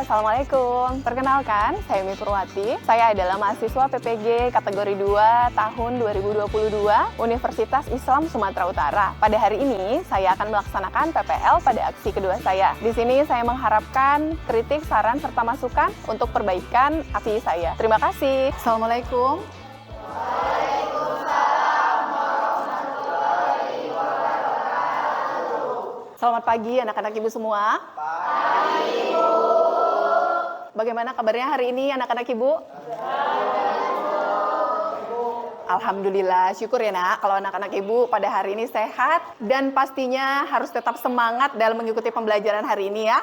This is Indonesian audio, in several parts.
Assalamualaikum. Perkenalkan, saya Mi Purwati. Saya adalah mahasiswa PPG kategori 2 tahun 2022 Universitas Islam Sumatera Utara. Pada hari ini, saya akan melaksanakan PPL pada aksi kedua saya. Di sini saya mengharapkan kritik, saran, serta masukan untuk perbaikan aksi saya. Terima kasih. Assalamualaikum. Selamat pagi anak-anak ibu semua. Pagi, Ibu. Bagaimana kabarnya hari ini anak-anak ibu? Alhamdulillah, syukur ya nak kalau anak-anak ibu pada hari ini sehat dan pastinya harus tetap semangat dalam mengikuti pembelajaran hari ini ya.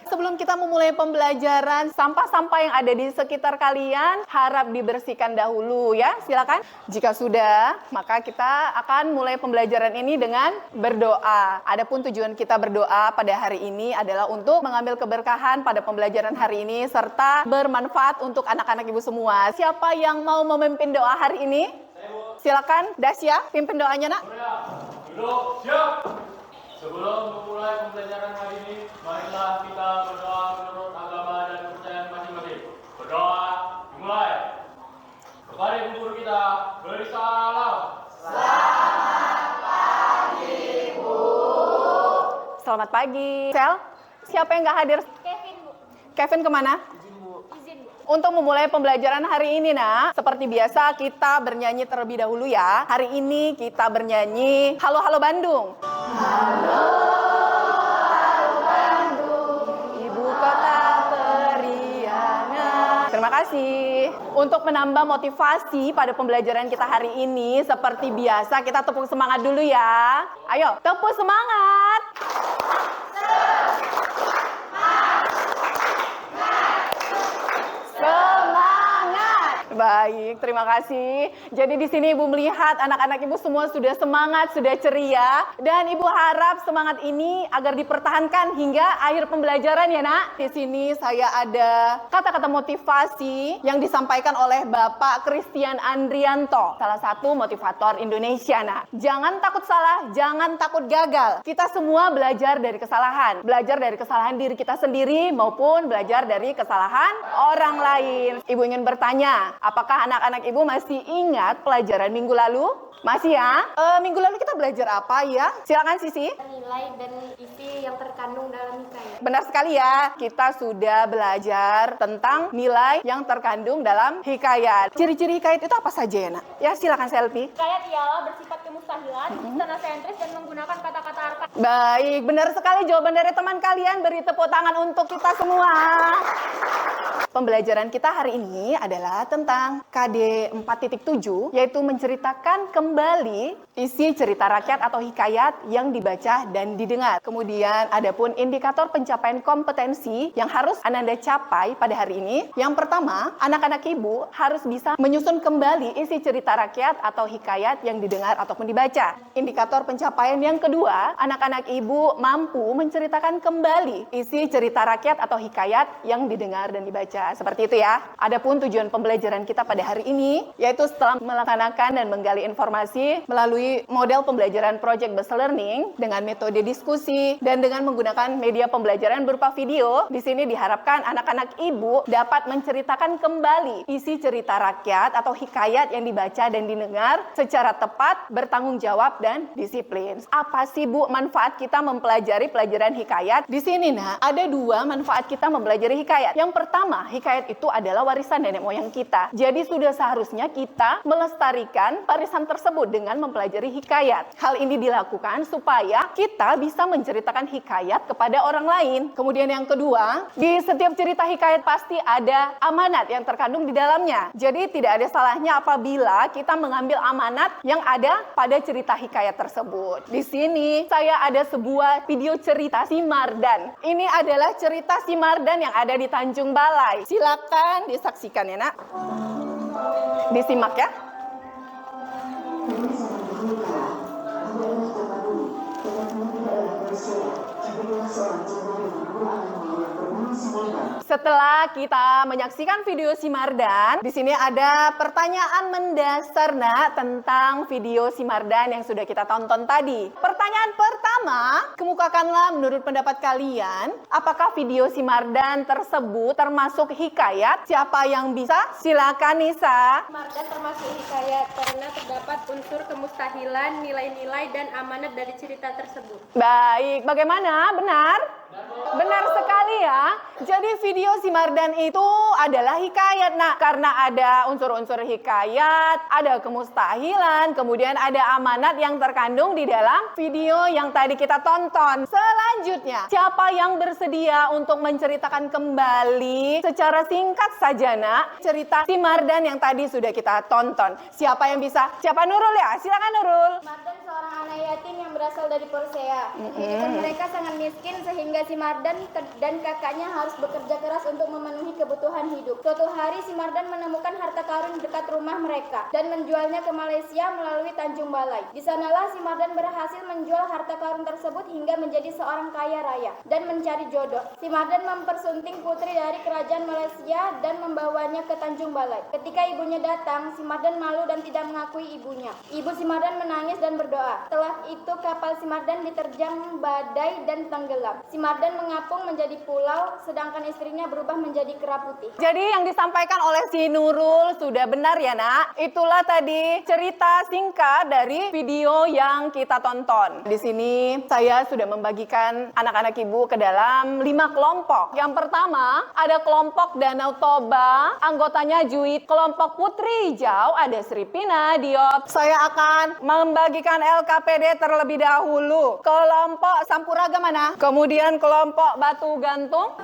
Sebelum kita memulai pembelajaran, sampah-sampah yang ada di sekitar kalian harap dibersihkan dahulu ya. Silakan. Jika sudah, maka kita akan mulai pembelajaran ini dengan berdoa. Adapun tujuan kita berdoa pada hari ini adalah untuk mengambil keberkahan pada pembelajaran hari ini serta bermanfaat untuk anak-anak ibu semua. Siapa yang mau memimpin doa hari ini? Silakan, Dasya, pimpin doanya nak. Duduk, siap. Sebelum memulai pembelajaran hari ini, marilah kita berdoa menurut agama dan kepercayaan masing-masing. Berdoa, dimulai. Kepada ibu guru kita, beri salam. Selamat pagi, Bu. Selamat pagi. Sel, siapa yang nggak hadir? Kevin, Bu. Kevin kemana? Izin, Bu. Untuk memulai pembelajaran hari ini, nak, seperti biasa kita bernyanyi terlebih dahulu ya. Hari ini kita bernyanyi Halo Halo Bandung. Halo, halo Bandung, ibu kota periangan. Terima kasih. Untuk menambah motivasi pada pembelajaran kita hari ini, seperti biasa kita tepuk semangat dulu ya. Ayo, tepuk semangat. Baik, terima kasih. Jadi di sini Ibu melihat anak-anak Ibu semua sudah semangat, sudah ceria. Dan Ibu harap semangat ini agar dipertahankan hingga akhir pembelajaran ya nak. Di sini saya ada kata-kata motivasi yang disampaikan oleh Bapak Christian Andrianto. Salah satu motivator Indonesia nak. Jangan takut salah, jangan takut gagal. Kita semua belajar dari kesalahan. Belajar dari kesalahan diri kita sendiri maupun belajar dari kesalahan orang lain. Ibu ingin bertanya, apakah anak-anak ibu masih ingat pelajaran minggu lalu? Masih ya? Minggu lalu kita belajar apa ya? Silakan Sisi. Nilai dan isi yang terkandung dalam hikayat. Benar sekali ya, kita sudah belajar tentang nilai yang terkandung dalam hikayat. Ciri-ciri hikayat itu apa saja ya nak? Ya silakan Selfie. Hikayat ialah bersifat kemustahilan, sentris dan menggunakan kata-kata arka. Baik, benar sekali jawaban dari teman kalian. Beri tepuk tangan untuk kita semua. Pembelajaran kita hari ini adalah tentang KD 4.7, yaitu menceritakan kembali isi cerita rakyat atau hikayat yang dibaca dan didengar. Kemudian ada pun indikator pencapaian kompetensi yang harus Ananda capai pada hari ini. Yang pertama, anak-anak ibu harus bisa menyusun kembali isi cerita rakyat atau hikayat yang didengar ataupun dibaca. Indikator pencapaian yang kedua, anak-anak ibu mampu menceritakan kembali isi cerita rakyat atau hikayat yang didengar dan dibaca. Seperti itu ya. Adapun tujuan pembelajaran kita pada hari ini, yaitu setelah melaksanakan dan menggali informasi melalui model pembelajaran Project Based Learning dengan metode diskusi dan dengan menggunakan media pembelajaran berupa video, di sini diharapkan anak-anak ibu dapat menceritakan kembali isi cerita rakyat atau hikayat yang dibaca dan didengar secara tepat, bertanggung jawab dan disiplin. Apa sih Bu manfaat kita mempelajari pelajaran hikayat? Di sini nah, ada dua manfaat kita mempelajari hikayat. Yang pertama, hikayat itu adalah warisan nenek moyang kita. Jadi sudah seharusnya kita melestarikan warisan tersebut dengan mempelajari hikayat. Hal ini dilakukan supaya kita bisa menceritakan hikayat kepada orang lain. Kemudian yang kedua, di setiap cerita hikayat pasti ada amanat yang terkandung di dalamnya. Jadi tidak ada salahnya apabila kita mengambil amanat yang ada pada cerita hikayat tersebut. Di sini saya ada sebuah video cerita si Mardan. Ini adalah cerita si Mardan yang ada di Tanjung Balai. Silakan disaksikan ya nak. Disimak ya. Setelah kita menyaksikan video si Mardan, di sini ada pertanyaan mendasar nak tentang video si Mardan yang sudah kita tonton tadi. Pertanyaan pertama pertama, kemukakanlah menurut pendapat kalian, apakah video si Mardan tersebut termasuk hikayat? Siapa yang bisa? Silakan Nisa. Mardan termasuk hikayat karena terdapat unsur kemustahilan, nilai-nilai, dan amanat dari cerita tersebut. Baik, bagaimana? Benar? Benar sekali ya. Jadi video si Mardan itu adalah hikayat. Nah, karena ada unsur-unsur hikayat, ada kemustahilan, kemudian ada amanat yang terkandung di dalam video yang tadi kita tonton. Selanjutnya, siapa yang bersedia untuk menceritakan kembali secara singkat saja, Nak, cerita si Mardan yang tadi sudah kita tonton? Siapa yang bisa? Siapa? Nurul ya? Silakan Nurul. Mardan seorang anak yatim yang berasal dari Persea. Kehidupan mereka sangat miskin sehingga si Mardan dan kakaknya harus bekerja keras untuk memenuhi kebutuhan hidup. Suatu hari si Mardan menemukan harta karun dekat rumah mereka dan menjualnya ke Malaysia melalui Tanjung Balai. Di sanalah si Mardan berhasil menjual harta karun tersebut hingga menjadi seorang kaya raya dan mencari jodoh. Si Mardan mempersunting putri dari kerajaan Malaysia dan membawanya ke Tanjung Balai. Ketika ibunya datang, si Mardan malu dan tidak mengakui ibunya. Ibu si Mardan menangis dan berdoa. Setelah itu kapal si Mardan diterjang badai dan tenggelam. Si Mardan mengapung menjadi pulau, sedangkan istrinya berubah menjadi kera putih. Jadi yang disampaikan oleh si Nurul sudah benar ya, Nak? Itulah tadi cerita singkat dari video yang kita tonton. Di sini saya sudah membagikan anak-anak ibu ke dalam 5 kelompok. Yang pertama ada kelompok Danau Toba, anggotanya Juit. Kelompok Putri Hijau ada Sri Pina Diop. Saya akan membagikan LKPD terlebih dahulu. Kelompok Sampuraga mana? Kemudian kelompok Batu Gantung.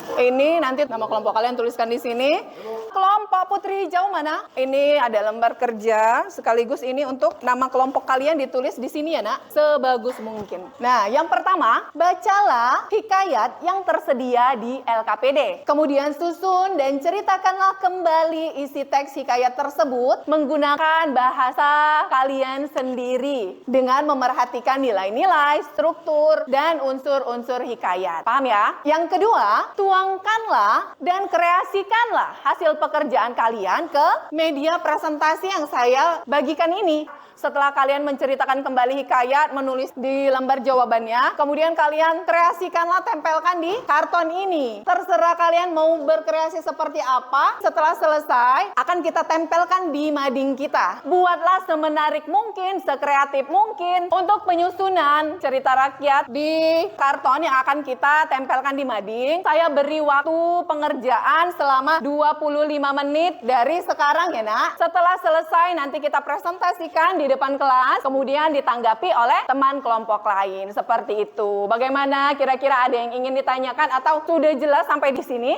Ini nanti nama kelompok kalian tuliskan di sini. Kelompok Putri Hijau mana? Ini ada lembar kerja, sekaligus ini untuk nama kelompok kalian ditulis di sini ya, Nak, sebagus mungkin. Nah, yang pertama, bacalah hikayat yang tersedia di LKPD. Kemudian susun dan ceritakanlah kembali isi teks hikayat tersebut menggunakan bahasa kalian sendiri dengan memerhatikan nilai-nilai, struktur, dan unsur-unsur hikayat. Paham ya? Yang kedua, tuangkanlah dan kreasikanlah hasil pekerjaan kalian ke media presentasi yang saya bagikan ini. Setelah kalian menceritakan kembali hikayat, menulis di lembar jawabannya, kemudian kalian kreasikanlah, tempelkan di karton ini. Terserah kalian mau berkreasi seperti apa. Setelah selesai, akan kita tempelkan di mading kita. Buatlah semenarik mungkin, sekreatif mungkin untuk penyusunan cerita rakyat di karton yang akan kita tempelkan di mading. Saya beri waktu pengerjaan selama 25 menit dari sekarang ya, Nak. Setelah selesai, nanti kita presentasikan di depan kelas, kemudian ditanggapi oleh teman kelompok lain. Seperti itu. Bagaimana? Kira-kira ada yang ingin ditanyakan atau sudah jelas sampai di sini?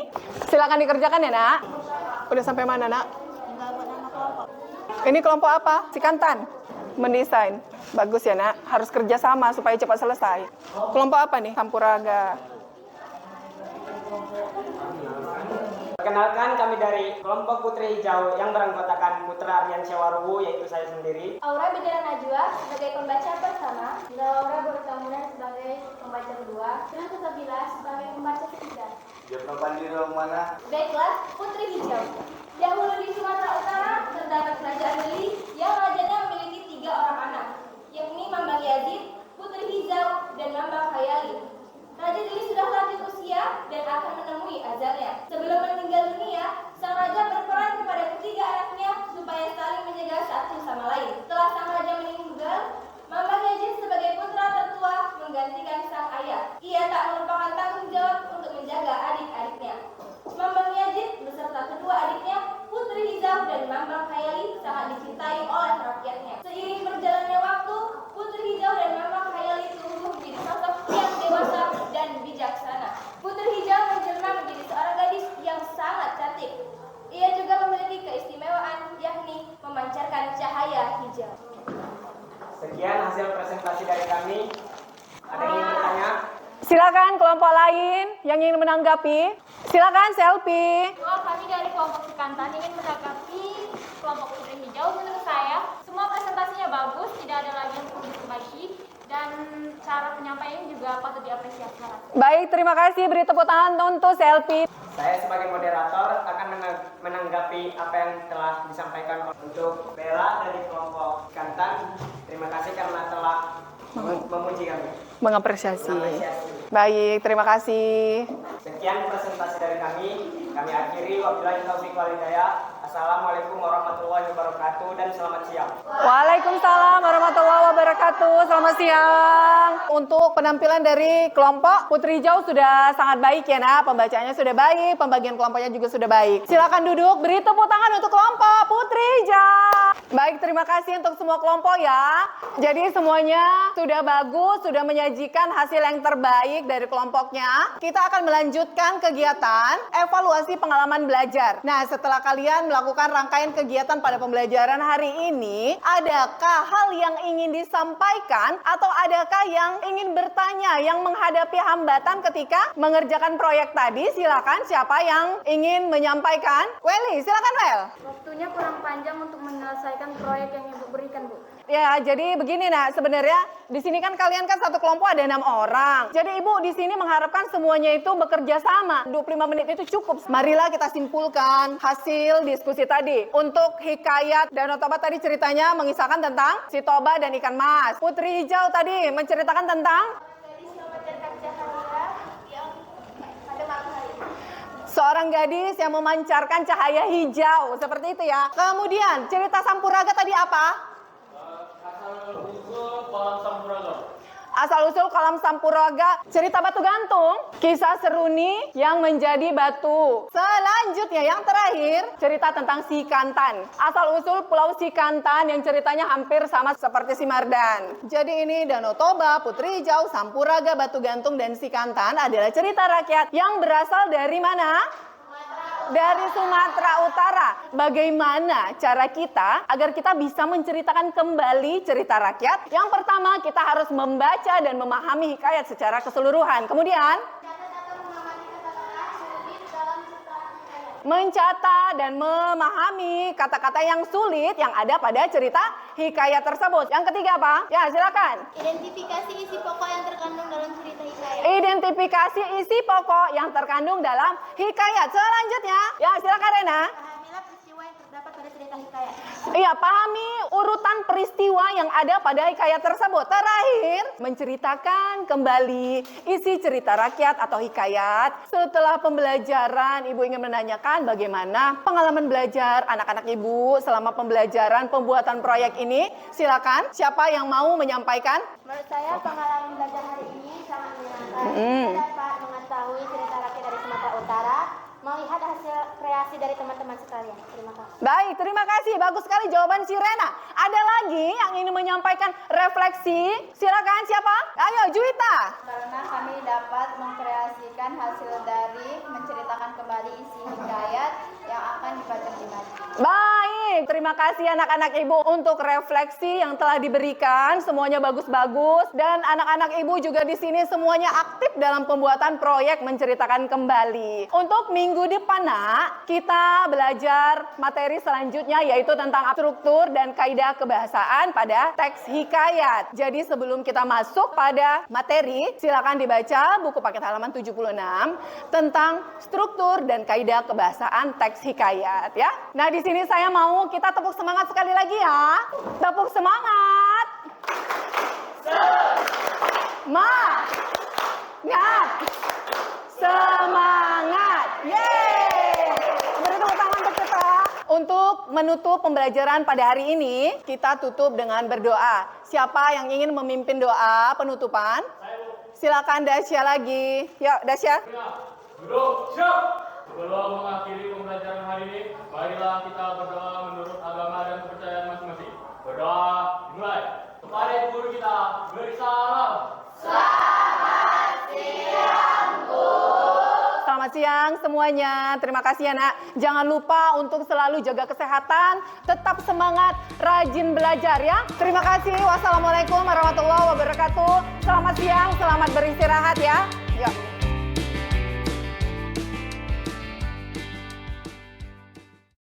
Silakan dikerjakan ya, Nak. Udah sampai mana, Nak? Ini kelompok apa? Cikantan? Mendesain. Bagus ya, Nak. Harus kerja sama supaya cepat selesai. Kelompok apa nih? Sampuraga. Perkenalkan, kami dari kelompok Putri Hijau yang beranggotakan Putra Aryan Syawaruwu, yaitu saya sendiri. Aura Bidara Najwa sebagai pembaca pertama, Laura Bortamunan sebagai pembaca kedua, dan Sabila sebagai pembaca ketiga. Mana? Baiklah, Putri Hijau. Dahulu di Sumatera Utara terdapat kerajaan Deli yang rajanya memiliki 3 orang anak, yakni Mambang Yazid, Putri Hijau, dan Mambang Khayali. Raja Deli sudah lanjut usia dan akan menemui ajalnya. Sebelum meninggal dunia, sang raja berperan kepada ketiga anaknya supaya saling menjaga satu sama lain. Setelah sang raja meninggal, Mambang Yazid sebagai putra tertua menggantikan sang ayah. Ia tak melupakan tanggung jawab untuk menjaga adik-adiknya. Mambang Yazid beserta kedua adiknya, Putri Hijau dan Mambang Khayali, sangat dicintai oleh rakyatnya. Seiring berjalannya waktu, Putri Hijau dan Mambang Khayali tumbuh menjadi sosok yang dewasa dan bijaksana. Putri Hijau menjelma menjadi seorang gadis yang sangat cantik. Ia juga memiliki keistimewaan, yakni memancarkan cahaya hijau. Sekian hasil presentasi dari kami. Ada yang ingin bertanya? Silakan kelompok lain yang ingin menanggapi. Silakan selfie. Kami dari kelompok Cikantan ingin menanggapi kelompok Putri Hijau. Menurut saya, semua presentasinya bagus, tidak ada lagi yang perlu diperbaiki, dan cara penyampaian juga patut diapresiasi. Baik, terima kasih. Beri tepuk tangan untuk selfie. Saya sebagai moderator akan menanggapi apa yang telah disampaikan untuk Bella dari kelompok Cikantan. Terima kasih karena telah memuji kami. mengapresiasi. Mengapresiasi. Baik, terima kasih. Sekian presentasi dari kami. Kami akhiri. Wabillahi taufiq wal hidayah. Assalamualaikum warahmatullahi wabarakatuh dan selamat siang. Waalaikumsalam warahmatullahi wabarakatuh. Selamat siang. Untuk penampilan dari kelompok Putri Hijau sudah sangat baik ya nak. Pembacaannya sudah baik, pembagian kelompoknya juga sudah baik. Silakan duduk, beri tepuk tangan untuk kelompok Putri Hijau. Baik, terima kasih untuk semua kelompok ya. Jadi semuanya sudah bagus, sudah menyajikan hasil yang terbaik dari kelompoknya. Kita akan melanjutkan kegiatan evaluasi pengalaman belajar. Nah, setelah kalian melakukan rangkaian kegiatan pada pembelajaran hari ini, adakah hal yang ingin disampaikan atau adakah yang ingin bertanya yang menghadapi hambatan ketika mengerjakan proyek tadi? Silakan, siapa yang ingin menyampaikan? Welly, silakan Wel. Waktunya kurang panjang untuk menyelesaikan proyek yang Ibu berikan, Bu. Ya, jadi begini nak, sebenarnya di sini kan kalian kan satu kelompok ada 6 orang. Jadi Ibu di sini mengharapkan semuanya itu bekerja sama. 25 menit itu cukup. Marilah kita simpulkan hasil diskusi tadi. Untuk Hikayat dan Danau Toba tadi ceritanya mengisahkan tentang si Toba dan ikan mas. Putri Hijau tadi menceritakan tentang seorang gadis yang memancarkan cahaya hijau. Seperti itu ya. Kemudian cerita Sampuraga tadi apa? Asal-usul kolam Sampuraga. Asal-usul kolam Sampuraga, cerita batu gantung, kisah seruni yang menjadi batu. Selanjutnya yang terakhir, cerita tentang Sikantan. Asal-usul Pulau Sikantan yang ceritanya hampir sama seperti Simardan. Jadi ini Danau Toba, Putri Hijau, Sampuraga, Batu Gantung, dan Sikantan adalah cerita rakyat yang berasal dari mana? Dari Sumatera Utara. Bagaimana cara kita agar kita bisa menceritakan kembali cerita rakyat? Yang pertama, kita harus membaca dan memahami hikayat secara keseluruhan. Kemudian, mencatat dan memahami kata-kata yang sulit yang ada pada cerita hikayat tersebut. Yang ketiga apa? Ya, silakan. Identifikasi isi pokok yang terkandung dalam cerita hikayat. Identifikasi isi pokok yang terkandung dalam hikayat. Selanjutnya, ya silakan Rena. Pahamilah peristiwa yang terdapat pada cerita hikayat. Iya, pahami urutan peristiwa yang ada pada hikayat tersebut. Terakhir, menceritakan kembali isi cerita rakyat atau hikayat. Setelah pembelajaran, Ibu ingin menanyakan bagaimana pengalaman belajar anak-anak Ibu selama pembelajaran pembuatan proyek ini. Silakan, siapa yang mau menyampaikan? Menurut saya pengalaman belajar hari ini sangat menyenangkan. Kita dapat mengetahui cerita rakyat dari Sumatera Utara, melihat hasil kreasi dari teman-teman sekalian. Terima kasih. Baik, terima kasih. Bagus sekali jawaban si Rena. Ada lagi yang ingin menyampaikan refleksi? Silakan, siapa? Ayo, Juwita. Karena kami dapat mengkreasikan hasil dari menceritakan kembali isi hikayat yang akan dibaca di majlis. Baik, terima kasih anak-anak Ibu untuk refleksi yang telah diberikan. Semuanya bagus-bagus dan anak-anak Ibu juga di sini semuanya aktif dalam pembuatan proyek menceritakan kembali. Untuk minggu depan, Nak, kita belajar materi selanjutnya yaitu tentang struktur dan kaidah kebahasaan pada teks hikayat. Jadi sebelum kita masuk pada materi, silakan dibaca buku paket halaman 76 tentang struktur dan kaidah kebahasaan teks hikayat ya. Nah, di sini saya mau kita tepuk semangat sekali lagi ya. Tepuk semangat. Semangat. Yeay. Beri tepuk tangan untuk kita. Untuk menutup pembelajaran pada hari ini, kita tutup dengan berdoa. Siapa yang ingin memimpin doa penutupan? Silakan Dasya lagi. Yuk, Dasya. Duduk, siap. Sebelum mengakhiri pembelajaran hari ini, marilah kita berdoa menurut agama dan kepercayaan masing-masing. Berdoa dimulai. Kepada guru kita, beri salam. Selamat siang semuanya. Terima kasih ya Nak. Jangan lupa untuk selalu jaga kesehatan, tetap semangat, rajin belajar ya. Terima kasih. Wassalamualaikum warahmatullahi wabarakatuh. Selamat siang, selamat beristirahat ya. Yuk.